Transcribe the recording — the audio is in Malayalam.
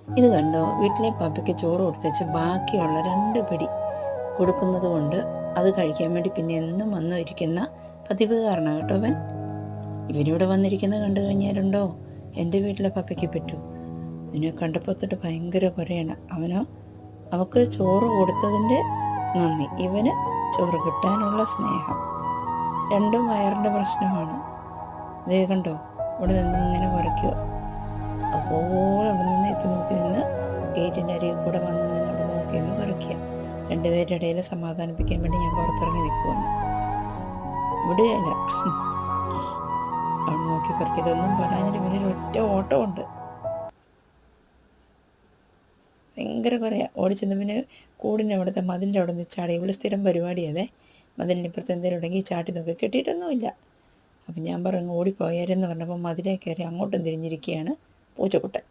ഇത് കണ്ടോ, വീട്ടിലെ പപ്പയ്ക്ക് ചോറ് കൊടുത്തേച്ച് ബാക്കിയുള്ള 2 പിടി കൊടുക്കുന്നത് കൊണ്ട് അത് കഴിക്കാൻ വേണ്ടി പിന്നെ എന്നും വന്നു ഇരിക്കുന്ന പതിവുകാരനാണ് കേട്ടോ അവൻ. ഇവനിവിടെ വന്നിരിക്കുന്നത് കണ്ടു കഴിഞ്ഞാലുണ്ടോ, എൻ്റെ വീട്ടിലെ പപ്പയ്ക്ക് പറ്റൂ. ഇതിനെ കണ്ടപ്പോൾ തൊട്ട് ഭയങ്കര കുറയാണ്. അവൾക്ക് ചോറ് കൊടുത്തതിൻ്റെ നന്ദി, ഇവന് ചോറ് കിട്ടാനുള്ള സ്നേഹം. രണ്ടും വയറിൻ്റെ പ്രശ്നമാണ്. ഇതേ കണ്ടോ, ഇവിടെ നിന്ന് ഇങ്ങനെ കുറയ്ക്കുക. അപ്പോൾ അവിടെ നിന്ന് എത്തി നോക്കി നിന്ന് ഗേറ്റിൻ്റെ അരികിൽ കൂടെ വന്ന് നിന്ന് അവിടെ നോക്കി നിന്ന് കുറയ്ക്കുക. രണ്ടുപേരുടെ ഇടയിൽ സമാധാനിപ്പിക്കാൻ വേണ്ടി ഞാൻ പുറത്തിറങ്ങി നിൽക്കുവാണ്. ഇവിടെയല്ല, അവിടെ നോക്കി കുറയ്ക്കതൊന്നും പറയാഞ്ഞിട്ട് ഇവനൊരു ഒറ്റ ഓട്ടമുണ്ട്. ഭയങ്കര കുറയാ. ഓടിച്ചെന്ന് പിന്നെ കൂടിൻ്റെ അവിടുത്തെ മതിലിൻ്റെ അവിടെ നിന്ന് ചാടി. ഇവിടെ സ്ഥിരം പരിപാടിയതേ, മതിലിനിപ്പുറത്ത് എന്തെങ്കിലും ഉണ്ടെങ്കിൽ ചാട്ടി നോക്കി. കെട്ടിയിട്ടൊന്നുമില്ല. അപ്പം ഞാൻ പറഞ്ഞു ഓടിപ്പോയാരെന്ന് പറഞ്ഞപ്പോൾ മതിലേ കയറി അങ്ങോട്ടും തിരിഞ്ഞിരിക്കുകയാണ് പൂച്ചക്കുട്ടൻ.